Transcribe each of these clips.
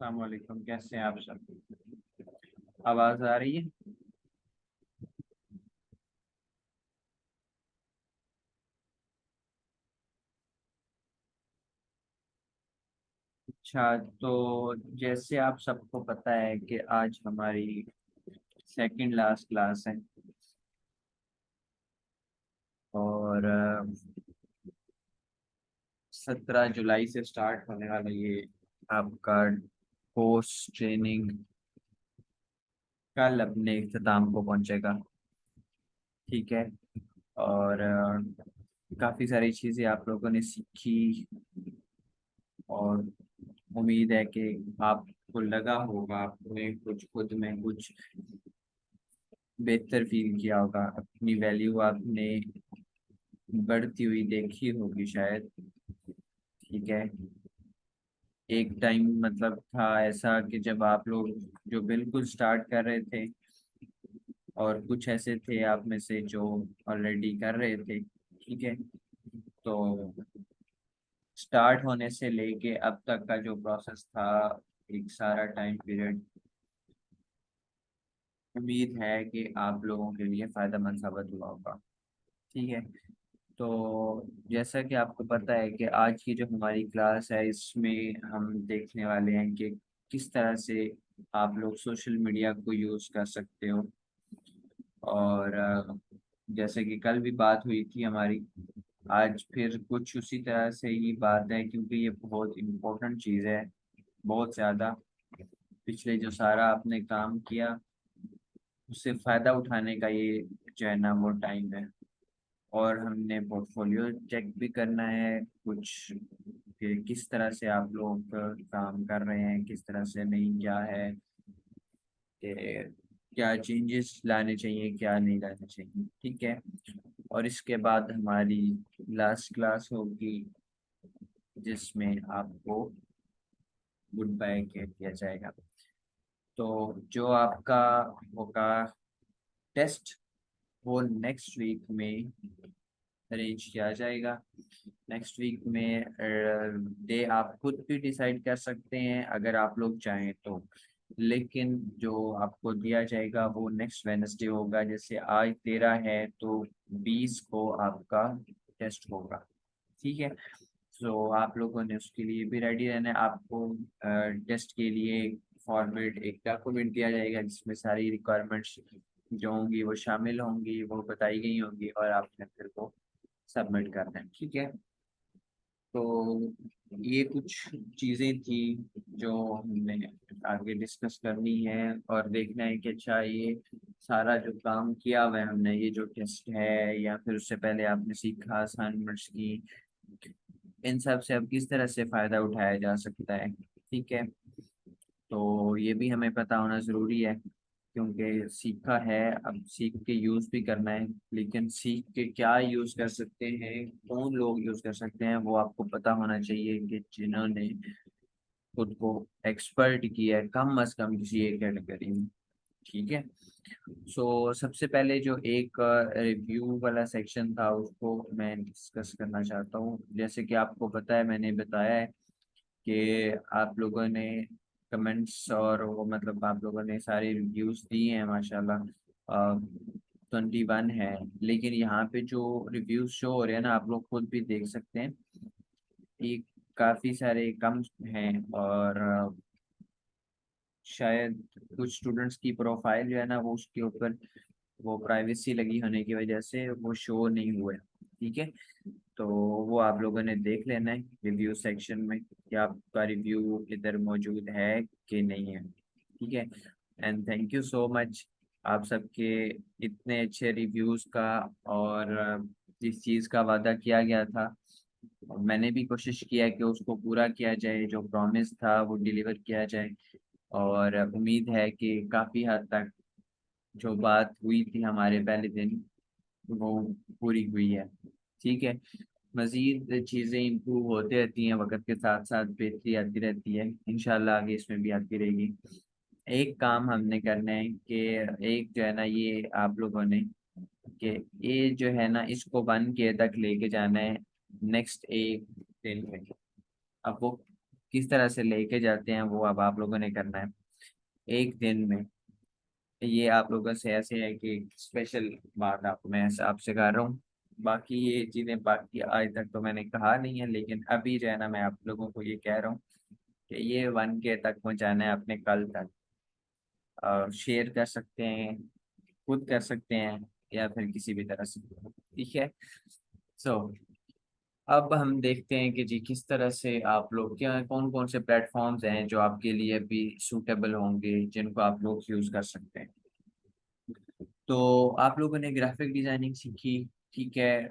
अस्सलाम वालेकुम, कैसे हैं आप सब? आवाज आ रही है? अच्छा, तो जैसे आप सबको पता है कि आज हमारी सेकंड लास्ट क्लास है। और 17 जुलाई से स्टार्ट होने वाला ये आपका पोस्ट ट्रेनिंग कल अपने इख्तिताम को पहुंचेगा। ठीक है। और काफ़ी सारी चीज़ें आप लोगों ने सीखी, और उम्मीद है कि आपको लगा होगा, आपने कुछ खुद में कुछ बेहतर फील किया होगा, अपनी वैल्यू आपने बढ़ती हुई देखी होगी शायद। ठीक है। एक टाइम मतलब था ऐसा कि जब आप लोग जो बिल्कुल स्टार्ट कर रहे थे, और कुछ ऐसे थे आप में से जो ऑलरेडी कर रहे थे। ठीक है। तो स्टार्ट होने से लेके अब तक का जो प्रोसेस था, एक सारा टाइम पीरियड, उम्मीद है कि आप लोगों के लिए फायदेमंद साबित हुआ होगा। ठीक है। तो जैसा कि आपको पता है कि आज की जो हमारी क्लास है, इसमें हम देखने वाले हैं कि किस तरह से आप लोग सोशल मीडिया को यूज़ कर सकते हो। और जैसे कि कल भी बात हुई थी हमारी, आज फिर कुछ उसी तरह से ही बात है, क्योंकि ये बहुत इम्पोर्टेंट चीज़ है, बहुत ज़्यादा। पिछले जो सारा आपने काम किया, उससे फ़ायदा उठाने का ये जो है ना वो टाइम है। और हमने पोर्टफोलियो चेक भी करना है कुछ, कि किस तरह से आप लोग काम कर रहे हैं, किस तरह से नहीं, क्या है कि क्या चेंजेस लाने चाहिए, क्या नहीं लाने चाहिए। ठीक है। और इसके बाद हमारी लास्ट क्लास होगी, जिसमें आपको गुड बाय कह दिया जाएगा। तो जो आपका होगा टेस्ट, वो नेक्स्ट वीक में अरेंज किया जाएगा। नेक्स्ट वीक में डे आप खुद भी डिसाइड कर सकते हैं अगर आप लोग चाहें तो। लेकिन जो आपको दिया जाएगा वो नेक्स्ट वेडनेसडे होगा। जैसे आज 13 है, तो 20 को आपका टेस्ट होगा। ठीक है। तो आप लोगों ने उसके लिए भी रेडी रहना है। आपको टेस्ट के लिए फॉर्मेट एक डॉक्यूमेंट दिया जाएगा, जिसमें सारी रिक्वायरमेंट्स जो होंगी वो शामिल होंगी, वो बताई गई होंगी, और आपने फिर वो सबमिट करना है। ठीक है। तो ये कुछ चीज़ें थी जो हमने आगे डिस्कस करनी है, और देखना है कि अच्छा ये सारा जो काम किया हुआ है हमने, ये जो टेस्ट है या फिर उससे पहले आपने सीखा असाइनमेंट्स की, इन सब से अब किस तरह से फ़ायदा उठाया जा सकता है। ठीक है। तो ये भी हमें पता होना ज़रूरी है, क्योंकि सीखा है, अब सीख के यूज़ भी करना है। लेकिन सीख के क्या यूज़ कर सकते हैं, कौन लोग यूज़ कर सकते हैं, वो आपको पता होना चाहिए कि जिन्होंने खुद को एक्सपर्ट किया है, कम अज़ कम किसी एक कैटेगरी में। ठीक है। सो सबसे पहले जो एक रिव्यू वाला सेक्शन था, उसको मैं डिस्कस करना चाहता हूँ। जैसे कि आपको पता है, मैंने बताया है कि आप लोगों ने कमेंट्स और वो मतलब आप लोगों ने सारे रिव्यूज़ दिए हैं माशाल्लाह। 21 है। लेकिन यहाँ पे जो रिव्यूज़ शो हो रहे हैं ना, आप लोग खुद भी देख सकते हैं, ये काफ़ी सारे कम हैं। और शायद कुछ स्टूडेंट्स की प्रोफाइल जो है ना, वो उसके ऊपर वो प्राइवेसी लगी होने की वजह से वो शो नहीं हुए। ठीक है। तो वो आप लोगों ने देख लेना है रिव्यू सेक्शन में कि आपका रिव्यू इधर मौजूद है कि नहीं है। ठीक है। And thank you so much आप सबके इतने अच्छे रिव्यूज़ का। और जिस चीज़ का वादा किया गया था, और मैंने भी कोशिश किया कि उसको पूरा किया जाए, जो प्रॉमिस था वो डिलीवर किया जाए। और उम्मीद है कि काफ़ी हद तक जो बात हुई थी हमारे पहले दिन, वो पूरी हुई है। ठीक है। मज़ीद चीज़ें इम्प्रूव होती रहती हैं, वक्त के साथ साथ बेहतरी आती रहती है, इंशाल्लाह आगे इसमें भी आती रहेगी। एक काम हमने करना है कि एक जो है ना, ये आप लोगों ने कि ये जो है ना, इसको 1K तक लेके जाना है नेक्स्ट एक दिन में। अब वो किस तरह से लेके जाते हैं वो अब आप लोगों ने करना है एक दिन में। ये आप लोगों से ऐसे है कि स्पेशल बात आप मैं आपसे कर रहा हूँ। बाकी ये चीज़ें बाकी आज तक तो मैंने कहा नहीं है, लेकिन अभी जो है ना मैं आप लोगों को ये कह रहा हूँ कि ये 1K तक पहुँचाना है अपने कल तक। शेयर कर सकते हैं, खुद कर सकते हैं, या फिर किसी भी तरह से, ठीक है। सो अब हम देखते हैं कि जी किस तरह से आप लोग, क्या कौन कौन से प्लेटफॉर्म्स हैं जो आपके लिए भी सूटेबल होंगे जिनको आप लोग यूज कर सकते हैं। तो आप लोगों ने ग्राफिक डिजाइनिंग सीखी, ठीक है।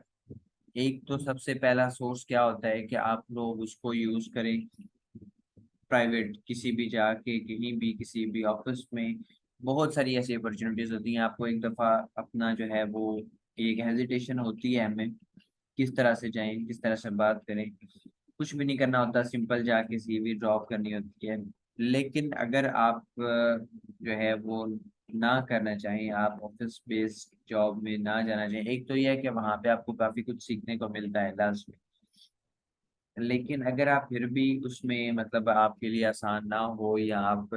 एक तो सबसे पहला सोर्स क्या होता है कि आप लोग उसको यूज करें प्राइवेट, किसी भी जाके कहीं भी किसी भी ऑफिस में बहुत सारी ऐसी अपॉर्चुनिटीज होती हैं। आपको एक दफ़ा अपना जो है वो एक हेजिटेशन होती है हमें, किस तरह से जाएं, किस तरह से बात करें। कुछ भी नहीं करना होता, सिंपल जाके सीवी ड्रॉप करनी होती है। लेकिन अगर आप जो है वो ना करना चाहें, आप ऑफिस बेस्ड जॉब में ना जाना चाहें, एक तो यह है कि वहाँ पे आपको काफ़ी कुछ सीखने को मिलता है लास्ट में। लेकिन अगर आप फिर भी उसमें मतलब आपके लिए आसान ना हो, या आप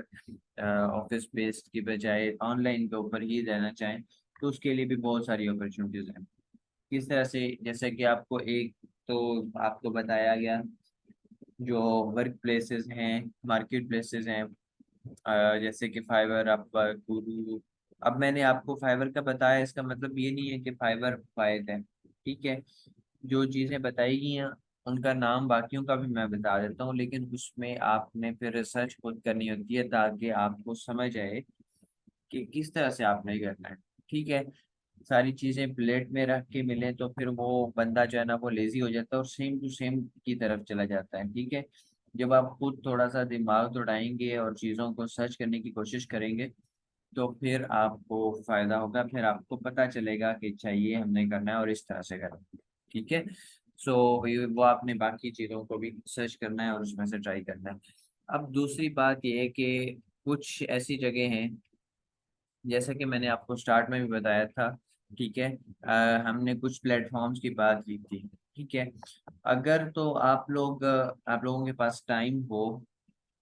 ऑफिस बेस्ड की बजाय ऑनलाइन के ऊपर ही रहना चाहें, तो उसके लिए भी बहुत सारी अपॉर्चुनिटीज हैं। किस तरह से, जैसे कि आपको एक तो आपको बताया गया जो वर्क प्लेसेस हैं, मार्केट प्लेसेस हैं, जैसे कि फाइवर, आपका गुरु। अब मैंने आपको फाइवर का बताया, इसका मतलब ये नहीं है कि फाइवर फायद है, ठीक है। जो चीज़ें बताई गई हैं उनका नाम बाकियों का भी मैं बता देता हूँ, लेकिन उसमें आपने फिर रिसर्च खुद करनी होती है ताकि आपको समझ आए कि किस तरह से आपने करना है, ठीक है। सारी चीजें प्लेट में रख के मिले तो फिर वो बंदा जो है ना वो लेजी हो जाता है और सेम टू सेम की तरफ चला जाता है, ठीक है। जब आप खुद थोड़ा सा दिमाग दौड़ाएंगे और चीज़ों को सर्च करने की कोशिश करेंगे, तो फिर आपको फायदा होगा, फिर आपको पता चलेगा कि चाहिए हमने करना है और इस तरह से करना है, ठीक है। सो वो आपने बाकी चीज़ों को भी सर्च करना है और उसमें से ट्राई करना है। अब दूसरी बात ये है कि कुछ ऐसी जगह हैं, जैसा कि मैंने आपको स्टार्ट में भी बताया था, ठीक है। हमने कुछ प्लेटफॉर्म्स की बात की थी, ठीक है। अगर तो आप लोग आप लोगों के पास टाइम हो,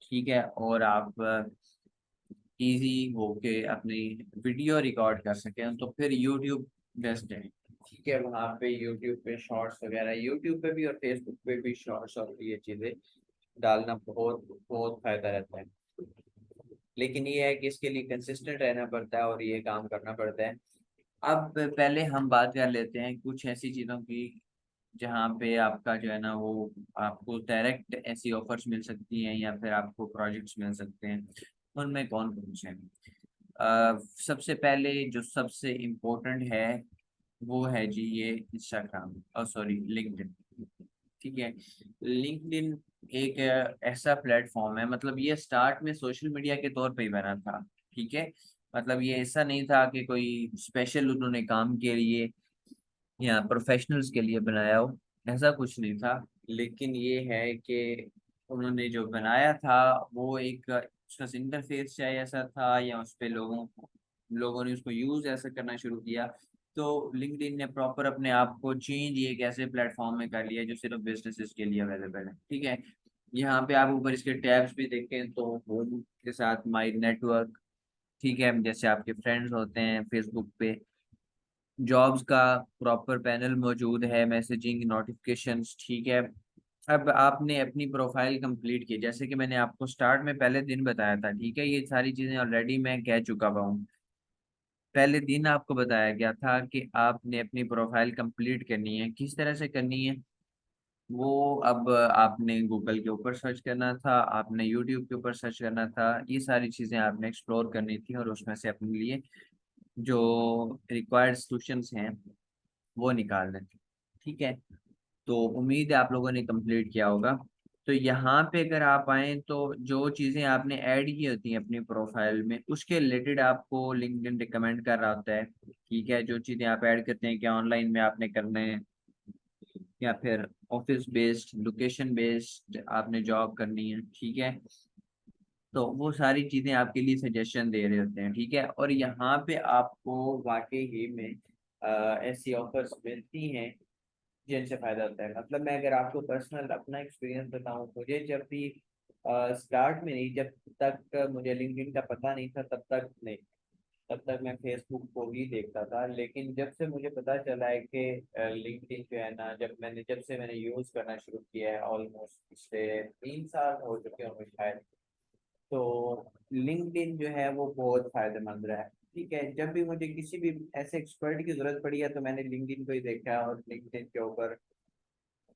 ठीक है, और आप इजी हो के अपनी वीडियो रिकॉर्ड कर सकें, तो फिर यूट्यूब बेस्ट है, ठीक है। वहाँ पे यूट्यूब पे शॉर्ट्स वगैरह, यूट्यूब पे भी और फेसबुक पे भी शॉर्ट्स और ये चीज़ें डालना बहुत बहुत फायदा रहता है। लेकिन ये है कि इसके लिए कंसिस्टेंट रहना पड़ता है और ये काम करना पड़ता है। अब पहले हम बात कर लेते हैं कुछ ऐसी चीज़ों की जहाँ पे आपका जो है ना वो आपको डायरेक्ट ऐसी ऑफर्स मिल सकती हैं या फिर आपको प्रोजेक्ट्स मिल सकते हैं। उनमें कौन कौन से हैं? सबसे पहले जो सबसे इम्पोर्टेंट है वो है जी ये इंस्टाग्राम, और सॉरी लिंक्डइन, ठीक है। लिंक्डइन एक ऐसा प्लेटफॉर्म है, मतलब ये स्टार्ट में सोशल मीडिया के तौर पे ही बना था, ठीक है। मतलब ये ऐसा नहीं था कि कोई स्पेशल उन्होंने काम के लिए या प्रोफेशनल्स के लिए बनाया हो, ऐसा कुछ नहीं था। लेकिन ये है कि उन्होंने जो बनाया था वो एक उसका इंटरफेस चाहे ऐसा था, या उस पे लोगों ने उसको यूज ऐसा करना शुरू किया। तो लिंक्डइन ने प्रॉपर अपने आप को चेंज ये एक ऐसे प्लेटफॉर्म में कर लिया जो सिर्फ बिजनेसेस के लिए अवेलेबल है, ठीक है। यहाँ पे आप ऊपर इसके टैब्स भी देखें तो होम के साथ माई नेटवर्क, ठीक है, जैसे आपके फ्रेंड्स होते हैं फेसबुक पे। जॉब्स का प्रॉपर पैनल मौजूद है, मैसेजिंग, नोटिफिकेशंस, ठीक है। अब आपने अपनी प्रोफाइल कंप्लीट की, जैसे कि मैंने आपको स्टार्ट में पहले दिन बताया था, ठीक है। ये सारी चीज़ें ऑलरेडी मैं कह चुका हूँ। पहले दिन आपको बताया गया था कि आपने अपनी प्रोफाइल कंप्लीट करनी है, किस तरह से करनी है वो अब आपने गूगल के ऊपर सर्च करना था, आपने यूट्यूब के ऊपर सर्च करना था, ये सारी चीज़ें आपने एक्सप्लोर करनी थी और उसमें से अपने लिए जो रिक्वायर्ड सॉल्यूशंस हैं वो निकालने थे, ठीक है। तो उम्मीद है आप लोगों ने कंप्लीट किया होगा। तो यहाँ पे अगर आप आए तो जो चीज़ें आपने ऐड की होती हैं अपनी प्रोफाइल में उसके रिलेटेड आपको लिंक्डइन रिकमेंड कर रहा होता है, ठीक है। जो चीज़ें आप ऐड करते हैं कि ऑनलाइन में आपने करने हैं, या फिर ऑफिस बेस्ड लोकेशन बेस्ड आपने जॉब करनी है, ठीक है। तो वो सारी चीज़ें आपके लिए सजेशन दे रहे होते हैं, ठीक है। और यहाँ पे आपको वाकई ही में ऐसी ऑफर्स मिलती हैं जिनसे फायदा होता है। मतलब मैं अगर आपको पर्सनल अपना एक्सपीरियंस बताऊं, मुझे जब भी स्टार्ट में नहीं, जब तक मुझे लिंक्डइन का पता नहीं था तब तक नहीं, तब तक मैं फेसबुक को ही देखता था। लेकिन जब से मुझे पता चला है कि लिंक्डइन जो है ना, जब से मैंने यूज करना शुरू किया है, ऑलमोस्ट पिछले 3 साल हो चुके होंगे शायद, तो लिंक्डइन जो है वो बहुत फायदेमंद रहा है। ठीक है, जब भी मुझे किसी भी ऐसे एक्सपर्ट की जरूरत पड़ी है तो मैंने लिंक्डइन को ही देखा है, और लिंक्डइन के ऊपर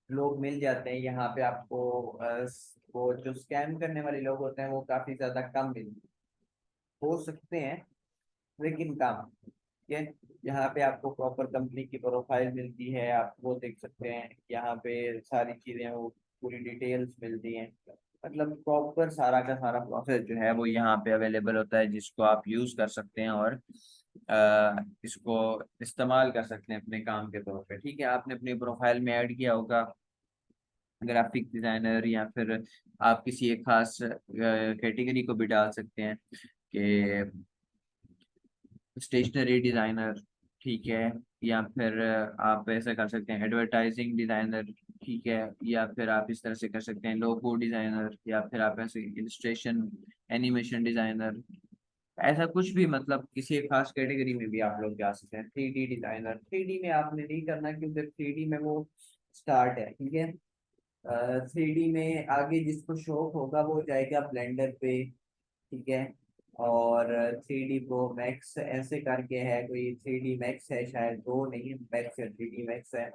लोग मिल जाते हैं। यहाँ पे आपको वो जो स्कैम करने वाले लोग होते हैं वो काफी ज्यादा कम मिल हो सकते हैं, लेकिन कम। ठीक है, यहाँ पे आपको प्रॉपर कंपनी की प्रोफाइल मिलती है, आप वो देख सकते हैं, यहाँ पे सारी चीजें वो पूरी डिटेल्स मिलती हैं। मतलब प्रॉपर सारा का सारा प्रोसेस जो है वो यहाँ पे अवेलेबल होता है, जिसको आप यूज कर सकते हैं और इसको इस्तेमाल कर सकते हैं अपने काम के तौर पे। ठीक है, आपने अपनी प्रोफाइल में ऐड किया होगा ग्राफिक डिजाइनर, या फिर आप किसी एक खास कैटेगरी को भी डाल सकते हैं कि स्टेशनरी डिजाइनर। ठीक है, या फिर आप ऐसा कर सकते हैं एडवर्टाइजिंग डिजाइनर। ठीक है, या फिर आप इस तरह से कर सकते हैं लोगो डिजाइनर, या फिर आप ऐसे इलस्ट्रेशन एनिमेशन डिजाइनर, ऐसा कुछ भी, मतलब किसी एक खास कैटेगरी में भी आप लोग जा सकते हैं। 3D डिजाइनर, 3D में आपने नहीं करना क्योंकि 3D में वो स्टार्ट है। ठीक है, 3D में आगे जिसको शौक होगा वो जाएगा ब्लेंडर पे। ठीक है, और 3D Pro Max ऐसे करके है, कोई 3D Max है शायद, वो नहीं मैक्स है, 3D Max है।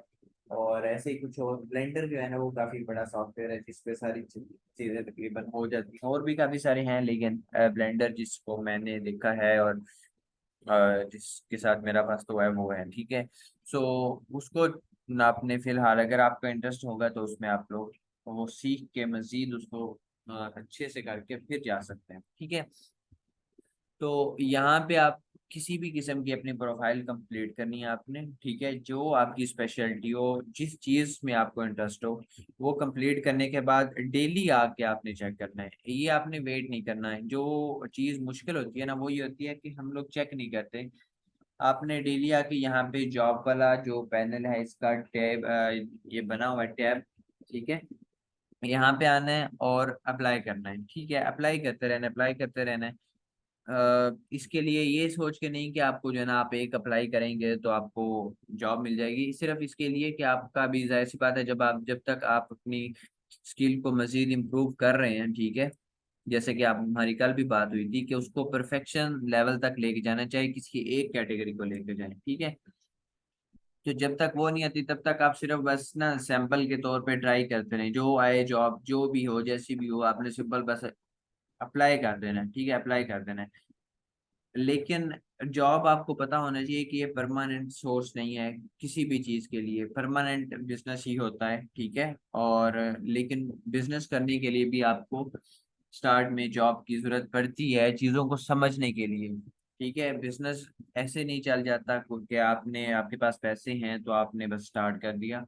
और ऐसे ही कुछ और, ब्लेंडर जो है ना वो काफी बड़ा सॉफ्टवेयर है जिसपे सारी चीजें तकरीबन हो जाती हैं, और भी काफी सारे हैं, लेकिन ब्लेंडर जिसको मैंने देखा है और जिसके साथ मेरा वास्तव है वो है। ठीक है, सो उसको आपने फिलहाल, अगर आपका इंटरेस्ट होगा तो उसमें आप लोग वो सीख के मजीद उसको अच्छे से करके फिर जा सकते हैं। ठीक है, तो यहाँ पे आप किसी भी किस्म की अपनी प्रोफाइल कंप्लीट करनी है आपने। ठीक है, जो आपकी स्पेशलिटी हो, जिस चीज में आपको इंटरेस्ट हो, वो कंप्लीट करने के बाद डेली आके आपने चेक करना है। ये आपने वेट नहीं करना है। जो चीज मुश्किल होती है ना वो ये होती है कि हम लोग चेक नहीं करते। आपने डेली आके यहाँ पे जॉब वाला जो पैनल है इसका टैब, ये बना हुआ है टैब। ठीक है, यहाँ पे आना है और अप्लाई करना है। ठीक है, अप्लाई करते रहना, अप्लाई करते रहना है। इसके लिए ये सोच के नहीं कि आपको जो है ना आप एक अप्लाई करेंगे तो आपको जॉब मिल जाएगी। सिर्फ इसके लिए कि आपका भी, जाहिर सी बात है, जब तक आप अपनी स्किल को मजीद इम्प्रूव कर रहे हैं। ठीक है, जैसे कि आप, हमारी कल भी बात हुई थी कि उसको परफेक्शन लेवल तक लेके जाना चाहिए, किसी एक कैटेगरी को लेके जाए। ठीक है, तो जब तक वो नहीं आती तब तक आप सिर्फ बस ना सैंपल के तौर पे ट्राई करते रहें, जो आए जॉब जो भी हो जैसी भी हो, आपने सिंपल बस अप्लाई कर देना है। ठीक है, अप्लाई कर देना है। लेकिन जॉब आपको पता होना चाहिए कि ये परमानेंट सोर्स नहीं है, किसी भी चीज के लिए परमानेंट बिजनेस ही होता है। ठीक है, और लेकिन बिजनेस करने के लिए भी आपको स्टार्ट में जॉब की जरूरत पड़ती है, चीजों को समझने के लिए। ठीक है, बिजनेस ऐसे नहीं चल जाता कि आपके पास पैसे हैं तो आपने बस स्टार्ट कर दिया।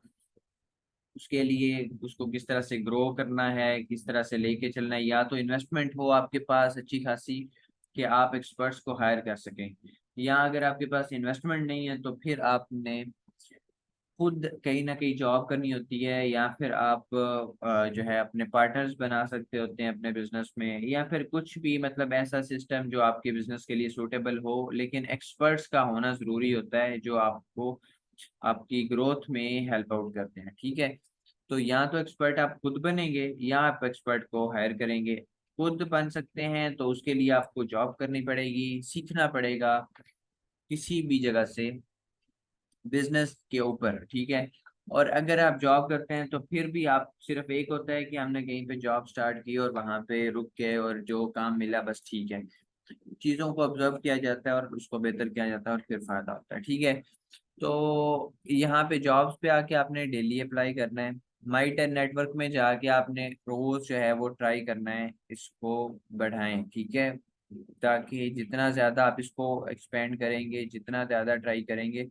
उसके लिए उसको किस तरह से ग्रो करना है, किस तरह से लेके चलना है, या तो इन्वेस्टमेंट हो आपके पास अच्छी खासी कि आप एक्सपर्ट्स को हायर कर सकें, या अगर आपके पास इन्वेस्टमेंट नहीं है तो फिर आपने खुद कहीं ना कहीं जॉब करनी होती है, या फिर आप जो है अपने पार्टनर्स बना सकते होते हैं अपने बिजनेस में, या फिर कुछ भी, मतलब ऐसा सिस्टम जो आपके बिजनेस के लिए सूटेबल हो, लेकिन एक्सपर्ट्स का होना जरूरी होता है जो आपको आपकी ग्रोथ में हेल्प आउट करते हैं। ठीक है, तो या तो एक्सपर्ट आप खुद बनेंगे या आप एक्सपर्ट को हायर करेंगे। खुद बन सकते हैं तो उसके लिए आपको जॉब करनी पड़ेगी, सीखना पड़ेगा किसी भी जगह से बिजनेस के ऊपर। ठीक है, और अगर आप जॉब करते हैं तो फिर भी आप, सिर्फ एक होता है कि हमने कहीं पे जॉब स्टार्ट की और वहां पे रुक गए और जो काम मिला बस ठीक है। चीजों को ऑब्जर्व किया जाता है और उसको बेहतर किया जाता है और फिर फायदा होता है। ठीक है, तो यहाँ पे जॉब्स पे आके आपने डेली अप्लाई करना है। माई टेन नेटवर्क में जाके आपने रोज जो है वो ट्राई करना है, इसको बढ़ाएं। ठीक है, ताकि जितना ज्यादा आप इसको एक्सपेंड करेंगे, जितना ज्यादा ट्राई करेंगे,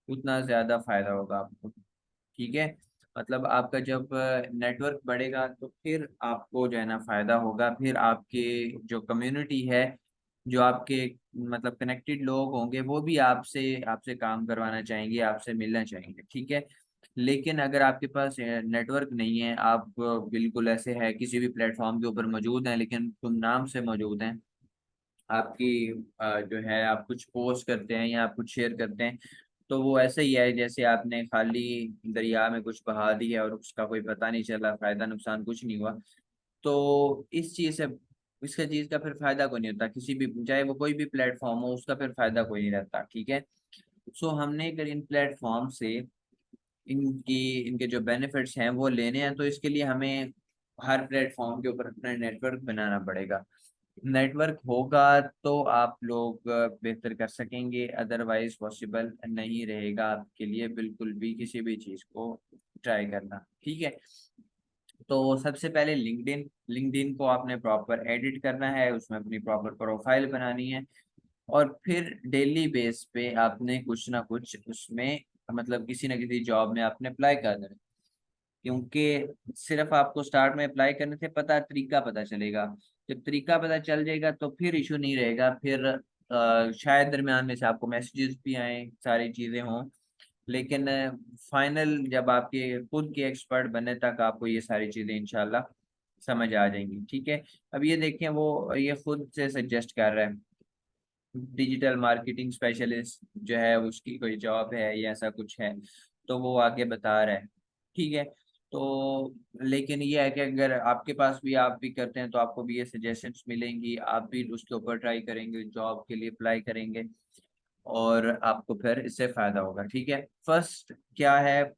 उतना ज्यादा फायदा होगा आपको। ठीक है, मतलब आपका जब नेटवर्क बढ़ेगा तो फिर आपको जो है ना फायदा होगा, फिर आपके जो कम्युनिटी है, जो आपके मतलब कनेक्टेड लोग होंगे वो भी आपसे आपसे काम करवाना चाहेंगे, आपसे मिलना चाहेंगे। ठीक है, लेकिन अगर आपके पास नेटवर्क नहीं है, आप बिल्कुल ऐसे है किसी भी प्लेटफॉर्म के ऊपर मौजूद हैं लेकिन तुम नाम से मौजूद हैं, आपकी जो है आप कुछ पोस्ट करते हैं या आप कुछ शेयर करते हैं, तो वो ऐसे ही है जैसे आपने खाली दरिया में कुछ बहा दी है और उसका कोई पता नहीं चला, फायदा नुकसान कुछ नहीं हुआ। तो इस चीज से, इसका चीज का फिर फायदा कोई नहीं होता किसी भी, चाहे वो कोई भी प्लेटफॉर्म हो, उसका फिर फायदा कोई नहीं रहता। ठीक है। सो हमने अगर इन प्लेटफॉर्म से इनकी इनके जो बेनिफिट्स हैं वो लेने हैं, तो इसके लिए हमें हर प्लेटफॉर्म के ऊपर अपना नेटवर्क बनाना पड़ेगा। नेटवर्क होगा तो आप लोग बेहतर कर सकेंगे, अदरवाइज पॉसिबल नहीं रहेगा आपके लिए बिल्कुल भी किसी भी चीज़ को ट्राई करना। ठीक है। तो सबसे पहले लिंक्डइन, लिंक्डइन को आपने प्रॉपर एडिट करना है, उसमें अपनी प्रॉपर प्रोफाइल बनानी है, और फिर डेली बेस पे आपने कुछ ना कुछ उसमें, मतलब किसी ना किसी जॉब में आपने अप्लाई करना है। क्योंकि सिर्फ आपको स्टार्ट में अप्लाई करने से तरीका पता चलेगा। जब तरीका पता चल जाएगा तो फिर इशू नहीं रहेगा, फिर शायद दरमियान में से आपको मैसेजेस भी आए, सारी चीजें हों, लेकिन फाइनल जब आपके खुद के एक्सपर्ट बनने तक आपको ये सारी चीजें इंशाल्लाह समझ आ जाएंगी। ठीक है। अब ये देखें, वो ये खुद से सजेस्ट कर रहा है डिजिटल मार्केटिंग स्पेशलिस्ट जो है उसकी कोई जॉब है या ऐसा कुछ है, तो वो आगे बता रहा है। ठीक है। तो लेकिन ये है कि अगर आपके पास भी, आप भी करते हैं, तो आपको भी ये सजेशंस मिलेंगी, आप भी उसके ऊपर ट्राई करेंगे, जॉब के लिए अप्लाई करेंगे, और आपको फिर इससे फायदा होगा। ठीक है। फर्स्ट क्या है,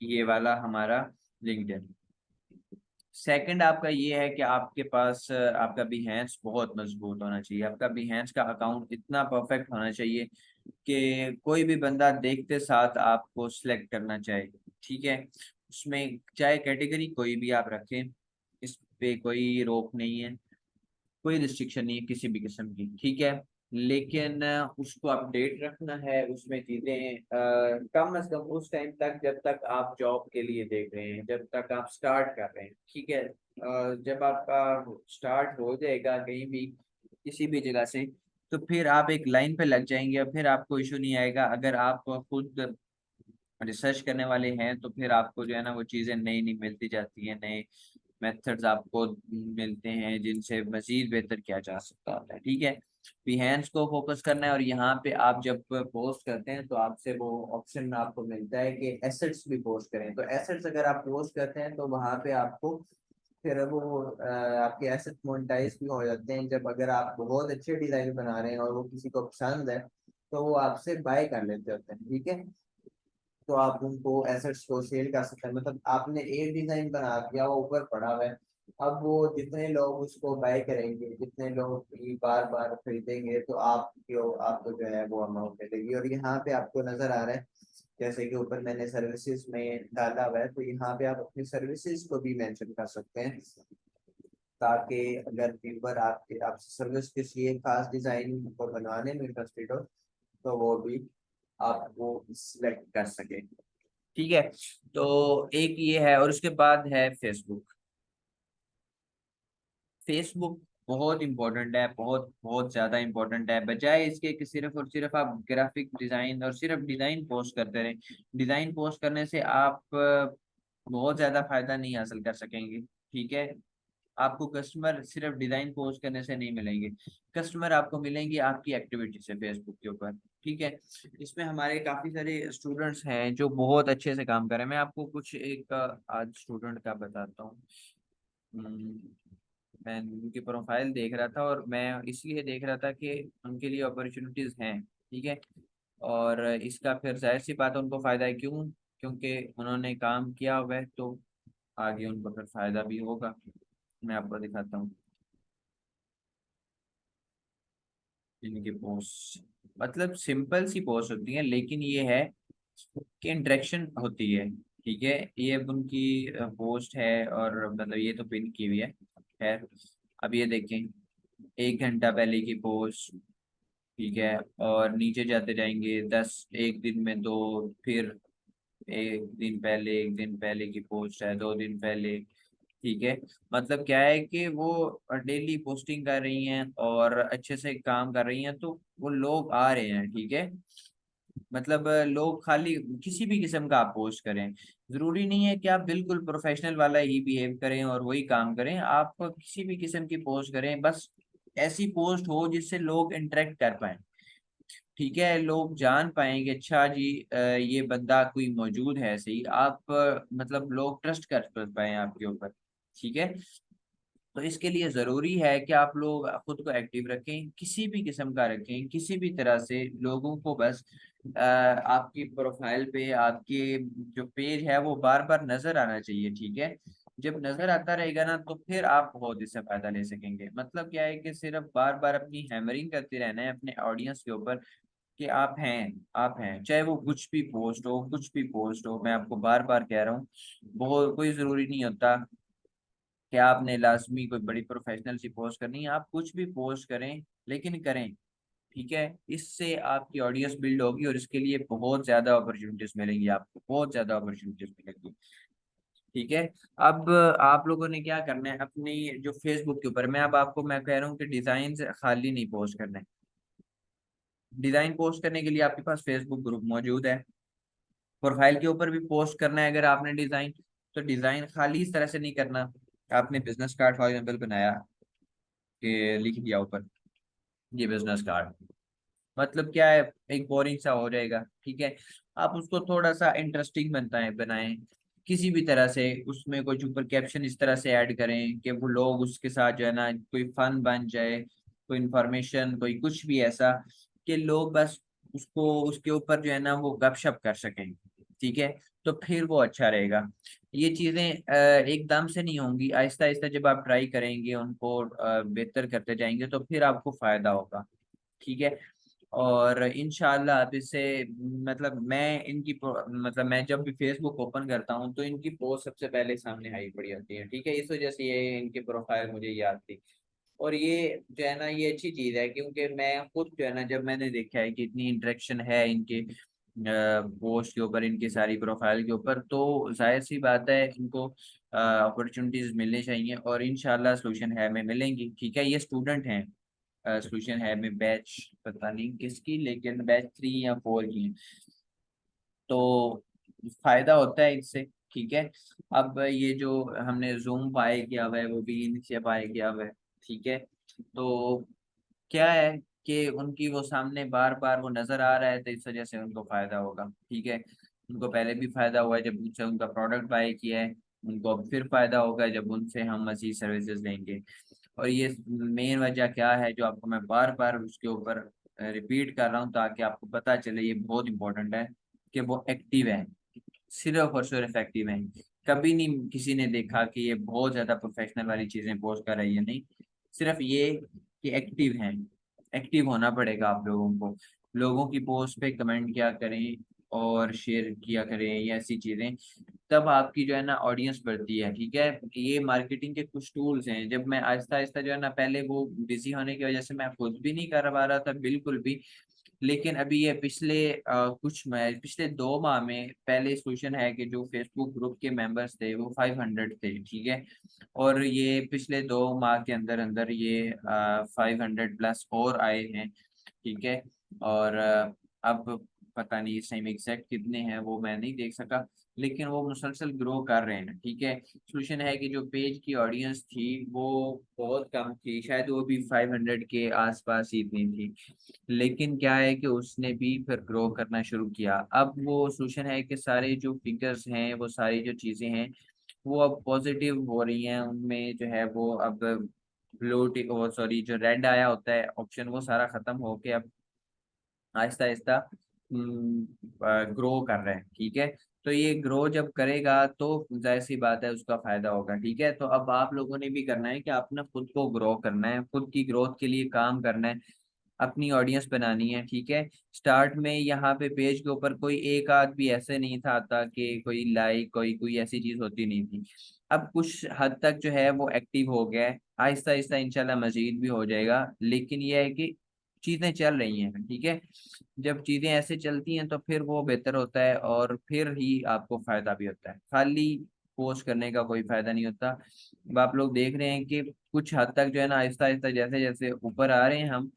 ये वाला हमारा लिंक्डइन। सेकंड आपका ये है कि आपके पास आपका बिहेंस बहुत मजबूत होना चाहिए, आपका बिहेंस का अकाउंट इतना परफेक्ट होना चाहिए कि कोई भी बंदा देखते साथ आपको सिलेक्ट करना चाहे। ठीक है। उसमें चाहे कैटेगरी कोई भी आप रखें, इस पे कोई रोक नहीं है, कोई रिस्ट्रिक्शन नहीं है किसी भी किस्म की। ठीक है। लेकिन उसको अपडेट रखना है, उसमें चीजें कम से कम उस टाइम तक जब तक आप जॉब के लिए देख रहे हैं, जब तक आप स्टार्ट कर रहे हैं। ठीक है। जब आपका स्टार्ट हो जाएगा कहीं भी किसी भी जगह से, तो फिर आप एक लाइन पे लग जाएंगे और फिर आपको इशू नहीं आएगा। अगर आप खुद रिसर्च करने वाले हैं तो फिर आपको जो है ना वो चीज़ें नई नई मिलती जाती हैं, नए मेथड्स आपको मिलते हैं जिनसे मजीद बेहतर किया जा सकता है। ठीक है। बिहेंस को फोकस करना है, और यहाँ पे आप जब पोस्ट करते हैं तो आपसे वो ऑप्शन आपको मिलता है कि एसेट्स भी पोस्ट करें। तो एसेट्स अगर आप पोस्ट करते हैं तो वहाँ पे आपको फिर वो आपके एसेट मोनेटाइज भी हो जाते हैं। जब अगर आप बहुत अच्छे डिजाइन बना रहे हैं और वो किसी को पसंद है, तो वो आपसे बाय कर लेते होते हैं। ठीक है। तो आप उनको एसेट्स को सेल कर सकते हैं। मतलब आपने एक डिजाइन बना दिया, वो ऊपर पड़ा हुआ है, अब वो जितने लोग उसको बाय करेंगे, जितने लोग बार बार खरीदेंगे, तो आपको जो है वो अमाउंट मिलेगी। और यहाँ पे आपको नजर आ रहा है, जैसे कि ऊपर मैंने सर्विसेज में डाला हुआ है, तो यहाँ पे आप अपनी सर्विसेज को भी मेंशन कर सकते हैं, ताकि अगर व्यूअर आपके आपसे सर्विस किसी एक खास डिजाइन को बनवाने में इंटरेस्टेड हो, तो वो भी आपको सिलेक्ट कर सके। ठीक है। तो एक ये है, और उसके बाद है फेसबुक। फेसबुक बहुत इंपॉर्टेंट है, बहुत बहुत ज्यादा इंपॉर्टेंट है। बजाय इसके कि सिर्फ और सिर्फ आप ग्राफिक डिजाइन और सिर्फ डिजाइन पोस्ट करते रहें, डिजाइन पोस्ट करने से आप बहुत ज्यादा फायदा नहीं हासिल कर सकेंगे। ठीक है। आपको कस्टमर सिर्फ डिजाइन पोस्ट करने से नहीं मिलेंगे, कस्टमर आपको मिलेंगे आपकी एक्टिविटी से फेसबुक के ऊपर। ठीक है। इसमें हमारे काफी सारे स्टूडेंट्स हैं जो बहुत अच्छे से काम कर रहे हैं। मैं आपको कुछ एक आज स्टूडेंट का बताता हूँ। मैं उनकी प्रोफाइल देख रहा था, और मैं इसलिए देख रहा था कि उनके लिए अपॉर्चुनिटीज हैं। ठीक है। और इसका फिर जाहिर सी बात है उनको फायदा है, क्यों? क्योंकि उन्होंने काम किया हुआ है, तो आगे उनको फिर फायदा भी होगा। मैं आपको दिखाता हूँ इनकी पोस्ट। मतलब सिंपल सी पोस्ट होती है, लेकिन ये है कि इंटरेक्शन होती है। ठीक है। ये उनकी पोस्ट है, और मतलब ये तो पिन की हुई है। खैर, अब ये देखें, 1 घंटा पहले की पोस्ट। ठीक है। और नीचे जाते जाएंगे, 10, एक दिन में दो, फिर एक दिन पहले, एक दिन पहले की पोस्ट है, 2 दिन पहले। ठीक है। मतलब क्या है कि वो डेली पोस्टिंग कर रही हैं और अच्छे से काम कर रही हैं, तो वो लोग आ रहे हैं। ठीक है। मतलब लोग खाली किसी भी किस्म का आप पोस्ट करें, जरूरी नहीं है कि आप बिल्कुल प्रोफेशनल वाला ही बिहेव करें और वही काम करें, आप किसी भी किस्म की पोस्ट करें, बस ऐसी पोस्ट हो जिससे लोग इंटरेक्ट कर पाए। ठीक है, लोग जान पाएंगे अच्छा जी ये बंदा कोई मौजूद है, सही आप मतलब लोग ट्रस्ट कर पाए आपके ऊपर। ठीक है, तो इसके लिए जरूरी है कि आप लोग खुद को एक्टिव रखें, किसी भी किस्म का रखें, किसी भी तरह से लोगों को बस आपकी प्रोफाइल पे आपके जो पेज है वो बार बार नजर आना चाहिए। ठीक है, जब नजर आता रहेगा ना तो फिर आप बहुत इससे फायदा ले सकेंगे। मतलब क्या है कि सिर्फ बार बार अपनी हैमरिंग करते रहना है अपने ऑडियंस के ऊपर कि आप हैं, आप हैं, चाहे वो कुछ भी पोस्ट हो, कुछ भी पोस्ट हो। मैं आपको बार बार कह रहा हूँ, बहुत कोई जरूरी नहीं होता कि आपने लाजमी कोई बड़ी प्रोफेशनल सी पोस्ट करनी है, आप कुछ भी पोस्ट करें लेकिन करें। ठीक है, इससे आपकी ऑडियंस बिल्ड होगी और इसके लिए बहुत ज्यादा अपॉर्चुनिटीज मिलेंगी, आपको बहुत ज्यादा अपॉर्चुनिटीज मिलेंगी। ठीक है, अब आप लोगों ने क्या करना है अपनी जो फेसबुक के ऊपर, मैं कह रहा हूँ कि डिजाइन खाली नहीं पोस्ट करना है। डिजाइन पोस्ट करने के लिए आपके पास फेसबुक ग्रुप मौजूद है, प्रोफाइल के ऊपर भी पोस्ट करना है अगर आपने डिजाइन, तो डिजाइन खाली इस तरह से नहीं करना। आपने बिजनेस कार्ड फॉर एग्जाम्पल बनाया कि लिख दिया ऊपर ये बिजनेस कार्ड, मतलब क्या है, एक बोरिंग सा हो जाएगा। ठीक है, आप उसको थोड़ा सा इंटरेस्टिंग बनता है बनाएं, किसी भी तरह से उसमें कुछ ऊपर कैप्शन इस तरह से ऐड करें कि वो लोग उसके साथ जो है ना कोई फन बन जाए, कोई इंफॉर्मेशन, कोई कुछ भी ऐसा कि लोग बस उसको उसके ऊपर जो है ना वो गपशप कर सकें। ठीक है, तो फिर वो अच्छा रहेगा। ये चीजें एकदम से नहीं होंगी, आहिस्ता आहिस्ता जब आप ट्राई करेंगे उनको बेहतर करते जाएंगे तो फिर आपको फायदा होगा। ठीक है, और इंशाल्लाह आप इससे मतलब मतलब मैं जब भी फेसबुक ओपन करता हूँ तो इनकी पोस्ट सबसे पहले सामने आई पड़ी होती है। ठीक है, इस वजह से ये इनकी प्रोफाइल मुझे याद थी। और ये जो है ना ये अच्छी चीज है क्योंकि मैं खुद जो है ना जब मैंने देखा है कि इतनी इंटरेक्शन है इनके पोस्ट के ऊपर, इनकी सारी प्रोफाइल के ऊपर, तो जाहिर सी बात है इनको अपॉर्चुनिटीज मिलनी चाहिए और इंशाल्लाह सोल्यूशन है में मिलेंगी। ठीक है, ये स्टूडेंट हैं, सोल्यूशन है में बैच पता नहीं किसकी, लेकिन बैच 3 या 4 की है। तो फायदा होता है इससे। ठीक है, अब ये जो हमने जूम पाए किया हुआ है वो भी इनसे पाए किया हुआ है। ठीक है, तो क्या है कि उनकी वो सामने बार बार वो नजर आ रहा है तो इस वजह से उनको फायदा होगा। ठीक है, उनको पहले भी फायदा हुआ है जब उनसे उनका प्रोडक्ट बाय किया है, उनको अब फिर फायदा होगा जब उनसे हम मजीद सर्विसेज लेंगे। और ये मेन वजह क्या है जो आपको मैं बार बार उसके ऊपर रिपीट कर रहा हूँ ताकि आपको पता चले, ये बहुत इंपॉर्टेंट है कि वो एक्टिव है, सिर्फ और सिर्फ एक्टिव है। कभी नहीं किसी ने देखा कि ये बहुत ज्यादा प्रोफेशनल वाली चीजें पोस्ट कर रही है, नहीं, सिर्फ ये कि एक्टिव हैं। एक्टिव होना पड़ेगा आप लोगों को, लोगों की पोस्ट पे कमेंट किया करें और शेयर किया करें, ये ऐसी चीजें, तब आपकी जो है ना ऑडियंस बढ़ती है। ठीक है, ये मार्केटिंग के कुछ टूल्स हैं, जब मैं आहिस्ता आहिस्ता जो है ना, पहले वो बिजी होने की वजह से मैं खुद भी नहीं कर पा रहा था बिल्कुल भी, लेकिन अभी ये पिछले 2 माह में पहले सोल्यूशन है कि जो फेसबुक ग्रुप के मेंबर्स थे वो 500 थे। ठीक है, और ये पिछले 2 माह के अंदर अंदर ये 500 प्लस और आए हैं। ठीक है, और अब पता नहीं इस टाइम एग्जैक्ट कितने हैं वो मैं नहीं देख सका, लेकिन वो मुसलसल ग्रो कर रहे हैं। ठीक है, सोल्यूशन है कि जो पेज की ऑडियंस थी वो बहुत कम थी, शायद वो भी 500 के आसपास ही इतनी थी, लेकिन क्या है कि उसने भी फिर ग्रो करना शुरू किया। अब वो सोल्यूशन है कि सारे जो फिगर्स हैं, वो सारी जो चीजें हैं वो अब पॉजिटिव हो रही हैं, उनमें जो है वो अब ब्लू टिक, वो सॉरी जो रेड आया होता है ऑप्शन, वो सारा खत्म होके अब आहिस्ता आहिस्ता ग्रो कर रहे हैं। ठीक है, तो ये ग्रो जब करेगा तो जाहिर सी बात है उसका फायदा होगा। ठीक है, तो अब आप लोगों ने भी करना है कि आपने खुद को ग्रो करना है, खुद की ग्रोथ के लिए काम करना है, अपनी ऑडियंस बनानी है। ठीक है, स्टार्ट में यहाँ पे पेज के ऊपर कोई एक आध भी ऐसे नहीं था आता कि कोई लाइक कोई कोई ऐसी चीज होती नहीं थी। अब कुछ हद तक जो है वो एक्टिव हो गया है, आहिस्ता आहिस्ता इंशाल्लाह मजीद भी हो जाएगा, लेकिन ये है कि चीजें चल रही हैं। ठीक है, जब चीजें ऐसे चलती हैं तो फिर वो बेहतर होता है और फिर ही आपको फायदा भी होता है, खाली पोस्ट करने का कोई फायदा नहीं होता। अब आप लोग देख रहे हैं कि कुछ हद तक जो है ना आहिस्ता आहिस्ता जैसे जैसे ऊपर आ रहे हैं हम,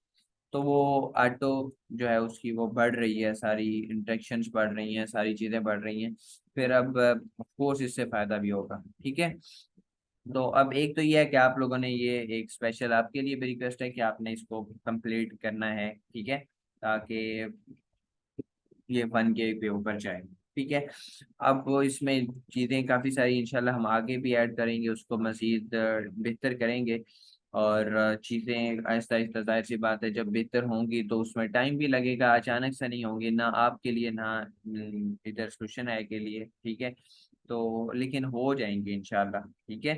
तो वो ऑटो जो है उसकी वो बढ़ रही है, सारी इंटरेक्शंस बढ़ रही हैं, सारी चीजें बढ़ रही हैं। फिर अब कोर्स इससे फायदा भी होगा। ठीक है। तो अब एक तो ये है कि आप लोगों ने ये एक स्पेशल आपके लिए भी रिक्वेस्ट है कि आपने इसको कंप्लीट करना है। ठीक है। ताकि ये 1K पे ऊपर जाए। ठीक है। अब वो इसमें चीज़ें काफ़ी सारी इंशाल्लाह हम आगे भी ऐड करेंगे, उसको मज़ीद बेहतर करेंगे। और चीज़ें आहिस्ता आहिस्ता, जाहिर सी बात है, जब बेहतर होंगी तो उसमें टाइम भी लगेगा, अचानक से नहीं होंगी, ना आपके लिए ना इधर सोशल है के लिए। ठीक है। तो लेकिन हो जाएंगे इंशाल्लाह। ठीक है।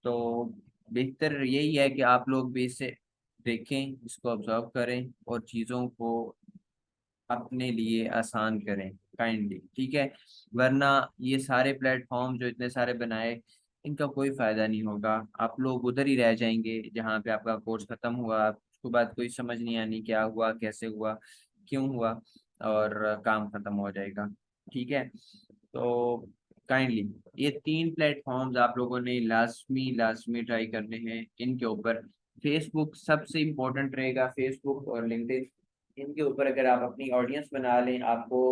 तो बेहतर यही है कि आप लोग भी इसे देखें, इसको ऑब्जर्व करें और चीज़ों को अपने लिए आसान करें काइंडली। ठीक है। वरना ये सारे प्लेटफॉर्म जो इतने सारे बनाए, इनका कोई फायदा नहीं होगा। आप लोग उधर ही रह जाएंगे जहाँ पे आपका कोर्स खत्म हुआ, उसके बाद कोई समझ नहीं आनी क्या हुआ, कैसे हुआ, क्यों हुआ, और काम खत्म हो जाएगा। ठीक है। तो काइंडली ये 3 प्लेटफॉर्म्स आप लोगों ने लाजमी लाजमी ट्राई करने हैं, इनके ऊपर। फेसबुक सबसे इम्पोर्टेंट रहेगा, फेसबुक और लिंक्डइन। इनके ऊपर अगर आप अपनी ऑडियंस बना लें, आपको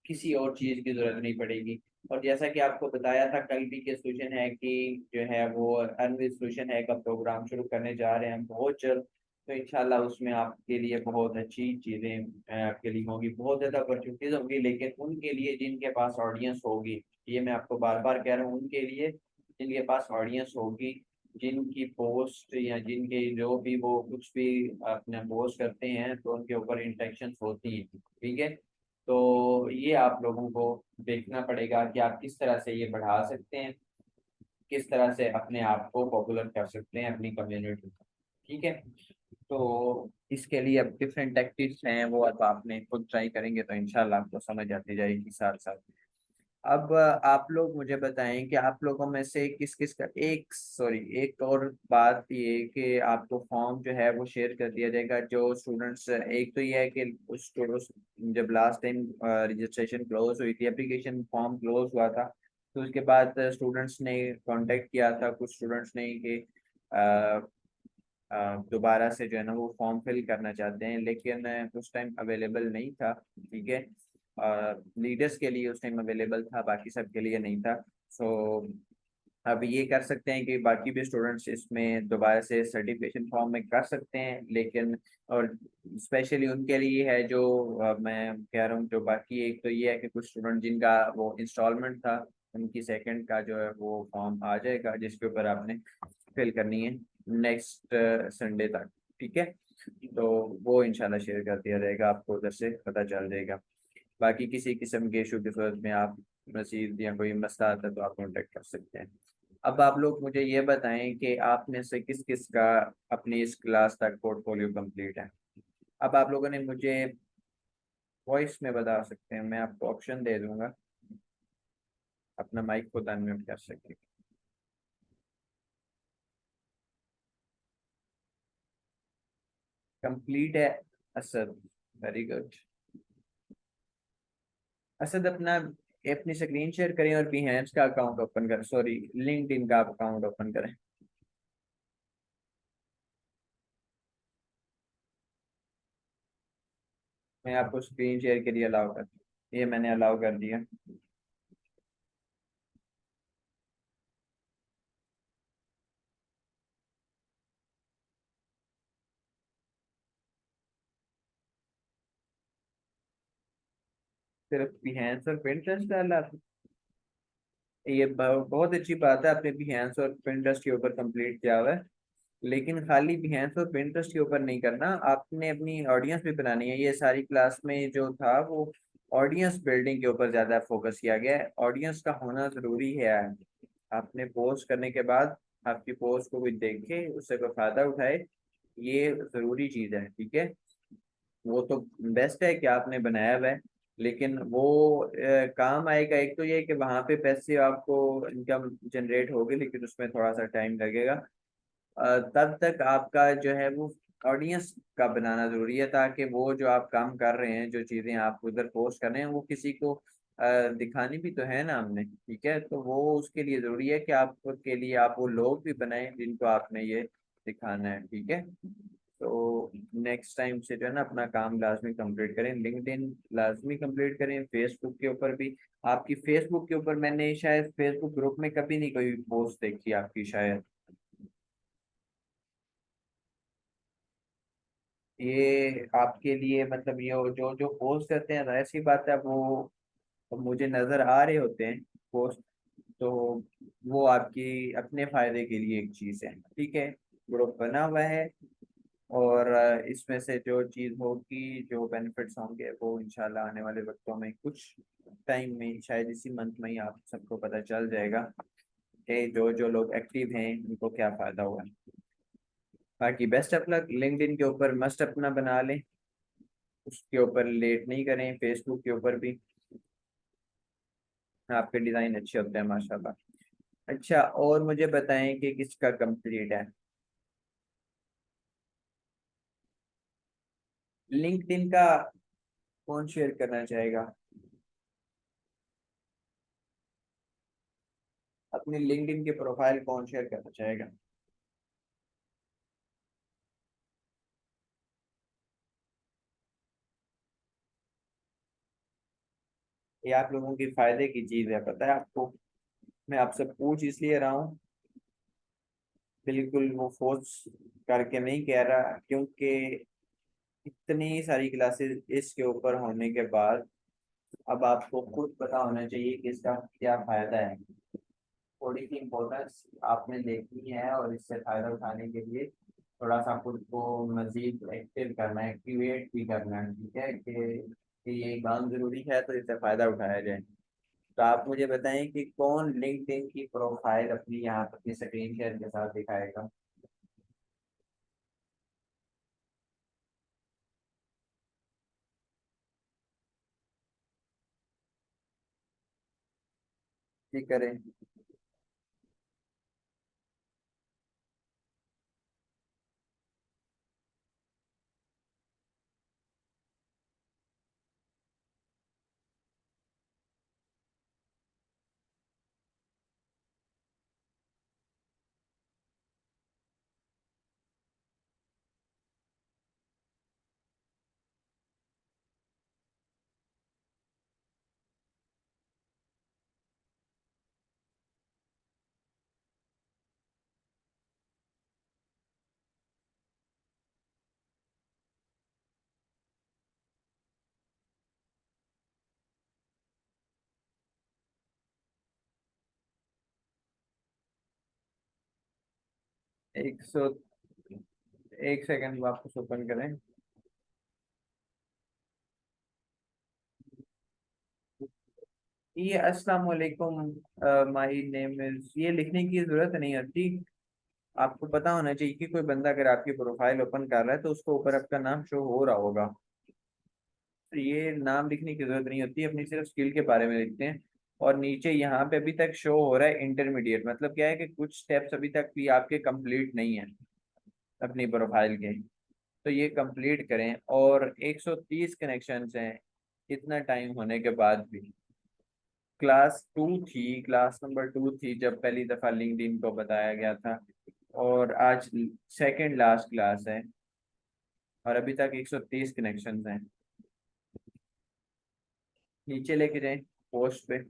किसी और चीज़ की जरूरत नहीं पड़ेगी। और जैसा कि आपको बताया था, कल भी के सोल्यूशन है कि जो है वो अनविल सोल्यूशन है का प्रोग्राम शुरू करने जा रहे हैं हम बहुत जल्द। तो इंशाल्लाह उसमें आपके लिए बहुत अच्छी चीज़ें आपके लिए होंगी, बहुत ज़्यादा अपॉर्चुनिटीज होंगी, लेकिन उनके लिए जिनके पास ऑडियंस होगी। ये मैं आपको बार बार कह रहा हूँ, उनके लिए जिनके पास ऑडियंस होगी, जिनकी पोस्ट या जिनके जो भी वो कुछ भी अपने पोस्ट करते हैं तो उनके ऊपर इंटरेक्शन होती है। ठीक है। तो ये आप लोगों को देखना पड़ेगा कि आप किस तरह से ये बढ़ा सकते हैं, किस तरह से अपने आप को पॉपुलर कर सकते हैं अपनी कम्युनिटी। ठीक है। तो इसके लिए अब डिफरेंट टैक्टिक्स हैं, वो अब आपने खुद ट्राई करेंगे तो इंशाल्लाह आपको समझ आती जाएगी साथ साथ। अब आप लोग मुझे बताएं कि आप लोगों में से किस किस का एक और बात ये कि आपको फॉर्म जो है वो शेयर कर दिया जाएगा जो स्टूडेंट्स। एक तो ये है कि उस स्टूडेंट्स, जब लास्ट टाइम रजिस्ट्रेशन क्लोज हुई थी, एप्लीकेशन फॉर्म क्लोज हुआ था, तो उसके बाद स्टूडेंट्स ने कांटेक्ट किया था, कुछ स्टूडेंट्स ने कि दोबारा से जो है ना वो फॉर्म फिल करना चाहते हैं, लेकिन उस टाइम अवेलेबल नहीं था। ठीक है। लीडर्स के लिए उस टाइम अवेलेबल था, बाकी सब के लिए नहीं था। सो अब ये कर सकते हैं कि बाकी भी स्टूडेंट्स इसमें दोबारा से सर्टिफिकेशन फॉर्म में कर सकते हैं, लेकिन और स्पेशली उनके लिए है जो मैं कह रहा हूँ, जो बाकी एक तो ये है कि कुछ स्टूडेंट जिनका वो इंस्टॉलमेंट था, उनकी सेकंड का जो है वो फॉर्म आ जाएगा जिसके ऊपर आपने फिल करनी है नेक्स्ट संडे तक। ठीक है। तो वो इंशाल्लाह शेयर कर दिया जाएगा, आपको उधर से पता चल जाएगा। बाकी किसी किस्म के इशू की सूरत में आप मजीद या कोई मसला आता है तो आप कॉन्टेक्ट कर सकते हैं। अब आप लोग मुझे ये बताएं कि आप में से किस किस का अपनी इस क्लास तक पोर्टफोलियो कंप्लीट है। अब आप लोगों ने मुझे वॉइस में बता सकते हैं, मैं आपको ऑप्शन दे दूंगा अपना माइक खुद अनम्यूट कर सकते हैं। कंप्लीट है असद, वेरी गुड। असद अपना अपनी स्क्रीन शेयर करें और बिहेंस का अकाउंट ओपन करें, सॉरी लिंक्डइन का अकाउंट ओपन करें। मैं आपको स्क्रीन शेयर के लिए अलाउ कर, ये मैंने अलाउ कर दिया। सिर्फ बिहेंस और पिंटरेस्ट डाला आपने? ये बहुत अच्छी बात है, आपने बिहेंस और पिंटरेस्ट के ऊपर कंप्लीट किया हुआ है। लेकिन खाली बिहेंस और पिंटरेस्ट के ऊपर नहीं करना, आपने अपनी ऑडियंस भी बनानी है। ये सारी क्लास में जो था वो ऑडियंस बिल्डिंग के ऊपर ज्यादा फोकस किया गया है, ऑडियंस का होना जरूरी है। आपने पोस्ट करने के बाद आपकी पोस्ट को कोई देखे, उससे कोई फायदा उठाए, ये जरूरी चीज है। ठीक है। वो तो बेस्ट है कि आपने बनाया हुआ है, लेकिन वो काम आएगा। एक तो ये है कि वहां पे पैसे आपको इनकम जनरेट होगी, लेकिन उसमें थोड़ा सा टाइम लगेगा। तब तक आपका जो है वो ऑडियंस का बनाना जरूरी है, ताकि वो जो आप काम कर रहे हैं, जो चीजें आप उधर पोस्ट कर रहे हैं, वो किसी को दिखानी भी तो है ना हमने। ठीक है। तो वो उसके लिए जरूरी है कि आप खुद के लिए आप वो लोग भी बनाएं जिनको आपने ये दिखाना है। ठीक है। तो नेक्स्ट टाइम से जो है ना अपना काम लाजमी कंप्लीट करें, लिंक्डइन लाजमी कंप्लीट करें, फेसबुक के ऊपर भी। आपकी फेसबुक के ऊपर मैंने शायद फेसबुक ग्रुप में कभी नहीं कोई पोस्ट देखी आपकी शायद। ये आपके लिए मतलब ये जो जो पोस्ट करते हैं, ऐसी बात है, वो मुझे नजर आ रहे होते हैं पोस्ट। तो वो आपकी अपने फायदे के लिए एक चीज है, ठीक है। ग्रुप बना हुआ है, और इसमें से जो चीज होगी, जो बेनिफिट्स होंगे, वो इंशाल्लाह आने वाले वक्तों में कुछ टाइम में, शायद इसी मंथ में ही आप सबको पता चल जाएगा कि जो जो लोग एक्टिव हैं उनको क्या फायदा हुआ है। बाकी बेस्ट ऑफ लक। लिंक्डइन के ऊपर मस्ट अपना बना लें, उसके ऊपर लेट नहीं करें, फेसबुक के ऊपर भी आपके डिजाइन अच्छे होते हैं माशाल्लाह। अच्छा, और मुझे बताएं कि किसका कंप्लीट है लिंक्डइन का, कौन शेयर करना चाहेगा अपनी लिंक्डइन के प्रोफाइल, कौन शेयर करना चाहेगा? ये आप लोगों के फायदे की चीज है, पता है आपको। मैं आपसे पूछ इसलिए रहा हूँ, बिल्कुल वो फोर्स करके नहीं कह रहा, क्योंकि इतनी सारी क्लासेस इसके ऊपर होने के बाद अब आपको खुद पता होना चाहिए कि इसका क्या फायदा है। थोड़ी सी इम्पोर्टेंस आपने देखनी है, और इससे फायदा उठाने के लिए थोड़ा सा खुद को मजीद एक्टिव करना है, एक्टिवेट भी करना है, ठीक है कि ये काम जरूरी है, तो इससे फायदा उठाया जाए। तो आप मुझे बताएं कि कौन लिंक्डइन की प्रोफाइल अपनी यहाँ अपनी स्क्रीन शेयर के साथ दिखाएगा। ठीक करें। 100, एक सेकंड वापस ओपन करें। ये अस्सलाम वालेकुम, माय नेम इज, ये लिखने की जरूरत नहीं होती। आपको पता होना चाहिए कि कोई बंदा अगर आपकी प्रोफाइल ओपन कर रहा है तो उसको ऊपर आपका नाम शो हो रहा होगा। तो ये नाम लिखने की जरूरत नहीं होती, अपनी सिर्फ स्किल के बारे में लिखते हैं। और नीचे यहाँ पे अभी तक शो हो रहा है इंटरमीडिएट, मतलब क्या है कि कुछ स्टेप्स अभी तक भी आपके कंप्लीट नहीं है अपनी प्रोफाइल के। तो ये कंप्लीट करें। और 130 कनेक्शंस हैं इतना टाइम होने के बाद भी। क्लास नंबर 2 थी जब पहली दफा लिंक्डइन को बताया गया था, और आज सेकंड लास्ट क्लास है, और अभी तक 130 कनेक्शंस हैं। नीचे लेके जाएं पोस्ट पे।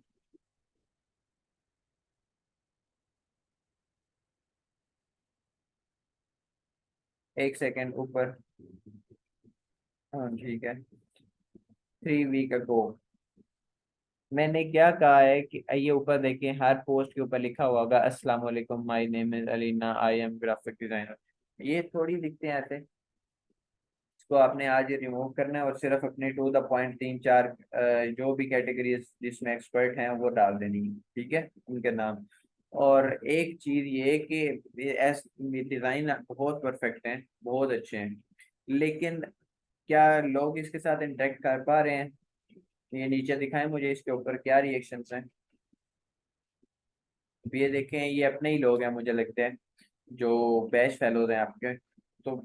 एक सेकंड ऊपर। हाँ ठीक है। 3 वीक अगो मैंने क्या कहा है कि ये ऊपर देखिए, हर पोस्ट के ऊपर लिखा हुआ होगा अस्सलाम वालेकुम, my name is Alina, I am graphic designer. ये थोड़ी लिखते हैं ऐसे। इसको आपने आज ही रिमूव करना है, और सिर्फ अपने टू द पॉइंट तीन चार जो भी कैटेगरीज जिसमें एक्सपर्ट हैं वो डाल देनी है, ठीक है, उनके नाम। और एक चीज ये कि डिजाइन बहुत परफेक्ट हैं, बहुत अच्छे हैं, लेकिन क्या लोग इसके साथ इंटरेक्ट कर पा रहे हैं? ये नीचे दिखाएं मुझे इसके ऊपर क्या रिएक्शंस हैं। अब ये देखें, ये अपने ही लोग हैं मुझे लगते हैं, जो बैच फेलोज हैं आपके। तो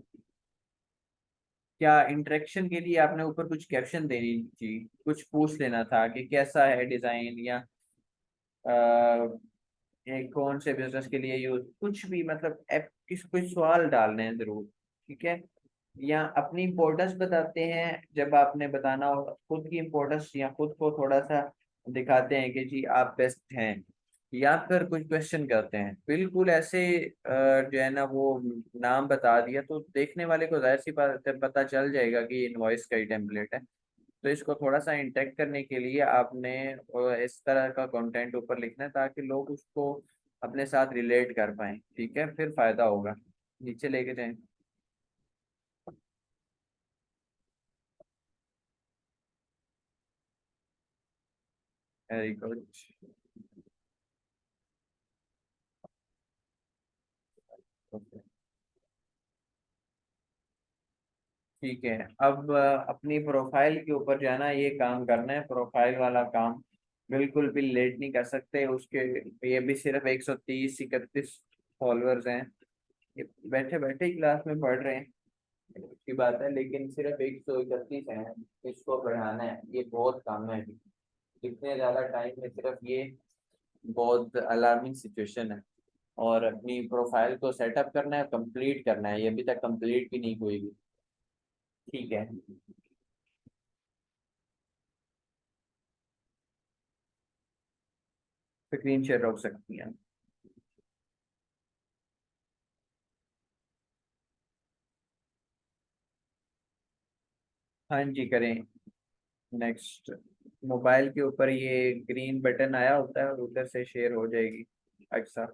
क्या इंटरेक्शन के लिए आपने ऊपर कुछ कैप्शन देनी थी, कुछ पूछ लेना था कि कैसा है डिजाइन, या ये कौन से बिजनेस के लिए यूज, कुछ भी मतलब किस कुछ सवाल डालने हैं जरूर, ठीक है। या अपनी इम्पोर्टेंस बताते हैं जब आपने बताना हो, खुद की इम्पोर्टेंस या खुद को थोड़ा सा दिखाते हैं कि जी आप बेस्ट हैं, या फिर कुछ क्वेश्चन करते हैं बिल्कुल ऐसे जो है ना वो नाम बता दिया तो देखने वाले को जाहिर सी बात है पता चल जाएगा कि इनवॉइस का ही टेम्पलेट है। तो इसको थोड़ा सा इंटेक्ट करने के लिए आपने इस तरह का कंटेंट ऊपर लिखना है ताकि लोग उसको अपने साथ रिलेट कर पाए, ठीक है, फिर फायदा होगा। नीचे लेके जाएं। Very good. ठीक है, अब अपनी प्रोफाइल के ऊपर जाना, ये काम करना है, प्रोफाइल वाला काम। बिल्कुल भी लेट नहीं कर सकते उसके। ये भी सिर्फ 130-31 फॉलोअर्स हैं। ये बैठे बैठे ही क्लास में पढ़ रहे हैं, अच्छी बात है, लेकिन सिर्फ 131 है। इसको बढ़ाना है, ये बहुत कम है अभी। इतने ज्यादा टाइम में सिर्फ ये बहुत अलार्मिंग सिचुएशन है। और अपनी प्रोफाइल को सेटअप करना है, कंप्लीट करना है, ये अभी तक कंप्लीट भी नहीं हुई। ठीक है। स्क्रीन शेयर रोक सकती हैं। हाँ जी, करें। नेक्स्ट। मोबाइल के ऊपर ये ग्रीन बटन आया होता है और उधर से शेयर हो जाएगी। अच्छा।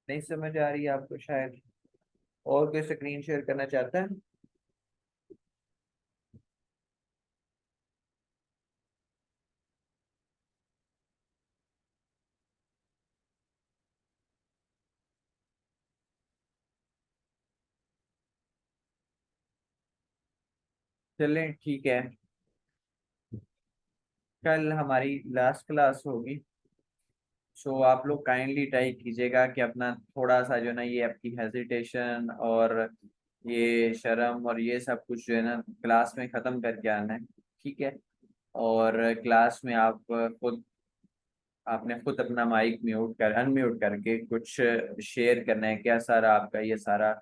नहीं समझ आ रही है आपको शायद, और कोई स्क्रीन शेयर करना चाहता है? चलें, ठीक है। कल हमारी लास्ट क्लास होगी। सो आप लोग काइंडली ट्राई कीजिएगा कि अपना थोड़ा सा जो ना ये आपकी हेजिटेशन और ये शर्म और ये सब कुछ जो है ना क्लास में ख़त्म करके आना है, ठीक है। और क्लास में आप खुद, आपने खुद अपना माइक म्यूट कर अनम्यूट करके कुछ शेयर करना है, क्या सारा आपका ये सारा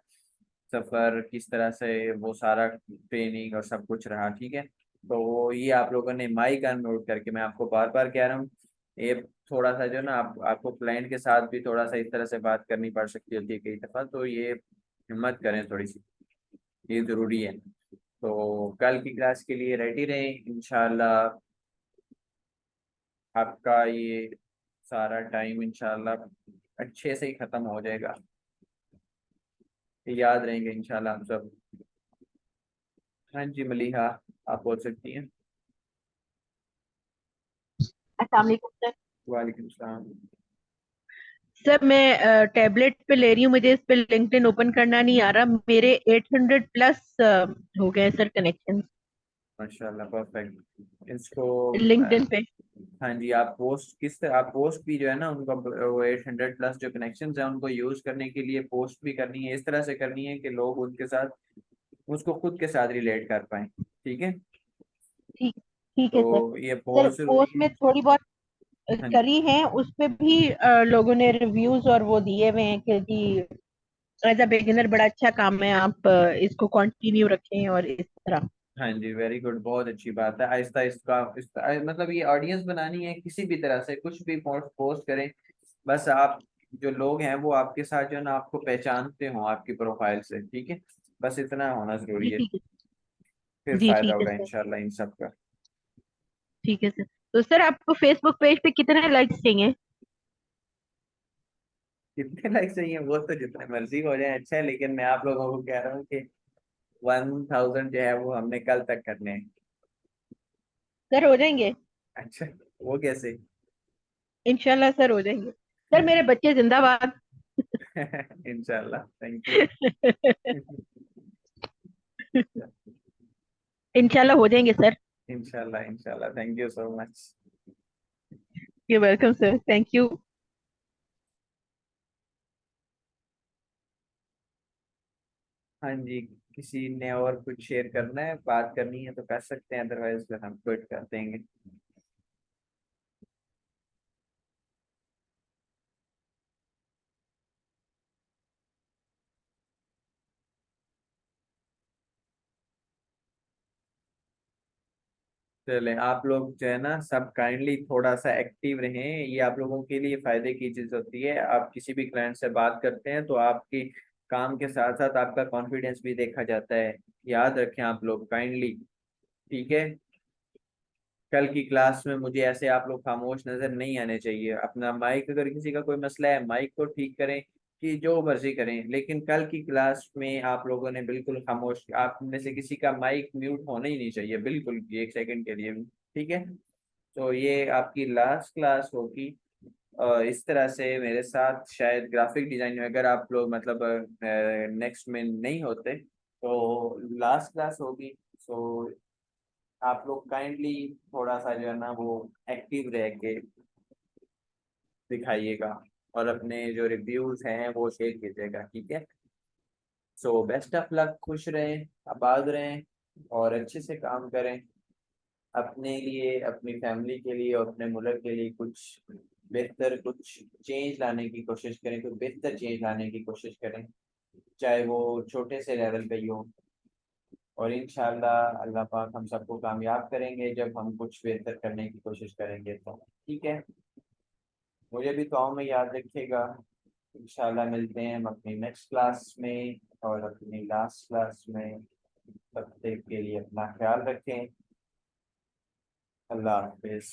सफ़र किस तरह से वो सारा ट्रेनिंग और सब कुछ रहा, ठीक है। तो वो ये आप लोगों ने माइक अनम्यूट करके, मैं आपको बार बार कह रहा हूँ, ये थोड़ा सा जो ना आपको क्लाइंट के साथ भी थोड़ा सा इस तरह से बात करनी पड़ सकती होती है कई दफ़ा, तो ये हिम्मत करें थोड़ी सी, ये ज़रूरी है। तो कल की क्लास के लिए रेडी रहें इंशाल्लाह। आपका ये सारा टाइम इंशाल्लाह अच्छे से ही ख़त्म हो जाएगा, याद रहेंगे इंशाल्लाह हम सब। हाँ जी मलिहा, आप बोल सकती हैं। अस्सलाम वालेकुम सर। वालेकुम सलाम। सर मैं टैबलेट पे ले रही हूँ, मुझे इस पे लिंक्डइन ओपन करना नहीं आ रहा। मेरे 800 प्लस हो गए सर कनेक्शन माशाल्लाह, परफेक्ट। इसको लिंक्डइन पे। हाँ जी, आप पोस्ट किस तरह, आप पोस्ट भी जो है ना उनको, वो 800 प्लस जो कनेक्शन है उनको यूज करने के लिए पोस्ट भी करनी है, इस तरह से करनी है कि लोग उनके साथ उसको खुद के साथ रिलेट कर पाए, ठीक है। ठीक ठीक है सर। तो ये सर बहुत जरूरी पोस्ट है। में थोड़ी बहुत हाँ जी। करी है, उस पे भी लोगों ने रिव्यूज और वो दिए हुए हैं कि जी एज अ बिगिनर बड़ा अच्छा काम है, आप इसको कंटिन्यू रखें और इस तरह। हाँ जी, वेरी गुड, बहुत अच्छी बात है। आहिस्ता आहिस्ता मतलब ये ऑडियंस बनानी है, किसी भी तरह से कुछ भी पोस्ट पोस्ट करें, बस आप जो लोग हैं वो आपके साथ जो है ना आपको पहचानते हो आपकी प्रोफाइल से, ठीक है। बस इतना होना जरूरी जी है, ठीक है। फिर जी फायदा ठीक है होगा सर। इंशाल्लाह इन सब का। ठीक है सर। तो सर आपको फेसबुक पेज पे कितने लाइक्स चाहिए? कितने लाइक चाहिए वो तो जितने मर्जी हो जाए अच्छा है, लेकिन मैं आप लोगों को कह रहा हूँ कि 1000 जो है वो हमने कल तक करने हैं। सर हो जाएंगे। अच्छा, वो कैसे? इंशाल्लाह सर हो जाएंगे। सर मेरे बच्चे जिंदाबाद। इंशाल्लाह, थैंक यू। इंशाल्लाह हो जाएंगे सर। इंशाल्लाह इंशाल्लाह, thank you so much. You welcome sir, thank you. हाँ जी, किसी ने और कुछ शेयर करना है, बात करनी है तो कर सकते हैं, अदरवाइज फिर हम क्विट कर देंगे। चले, आप लोग जो है ना सब काइंडली थोड़ा सा एक्टिव रहें, ये आप लोगों के लिए फायदे की चीज होती है। आप किसी भी क्लाइंट से बात करते हैं तो आपकी काम के साथ साथ आपका कॉन्फिडेंस भी देखा जाता है। याद रखें आप लोग काइंडली, ठीक है। कल की क्लास में मुझे ऐसे आप लोग खामोश नजर नहीं आने चाहिए। अपना माइक, अगर किसी का कोई मसला है माइक को ठीक करें, कि जो मर्जी करें, लेकिन कल की क्लास में आप लोगों ने बिल्कुल खामोश, आप में से किसी का माइक म्यूट होना ही नहीं चाहिए बिल्कुल भी, एक सेकंड के लिए भी, ठीक है। तो ये आपकी लास्ट क्लास होगी। इस तरह से मेरे साथ शायद ग्राफिक डिजाइन में अगर आप लोग मतलब नेक्स्ट में नहीं होते तो लास्ट क्लास होगी। सो आप लोग काइंडली थोड़ा सा जो है ना वो एक्टिव रह के दिखाइएगा, और अपने जो रिव्यूज हैं वो शेयर कीजिएगा, ठीक है। सो बेस्ट ऑफ लक, खुश रहें, आबाद रहें, और अच्छे से काम करें। अपने लिए, अपनी फैमिली के लिए और अपने मुल्क के लिए कुछ बेहतर, कुछ चेंज लाने की कोशिश करें, कुछ बेहतर चेंज लाने की कोशिश करें, चाहे वो छोटे से लेवल पे ही हो। और इंशाल्लाह अल्लाह पाक हम सबको कामयाब करेंगे जब हम कुछ बेहतर करने की कोशिश करेंगे तो, ठीक है। मुझे भी दुआओं में याद रखिएगा। इंशाल्लाह मिलते हैं हम अपनी नेक्स्ट क्लास में और अपनी लास्ट क्लास में। तब तक के लिए अपना ख्याल रखें। अल्लाह हाफिज।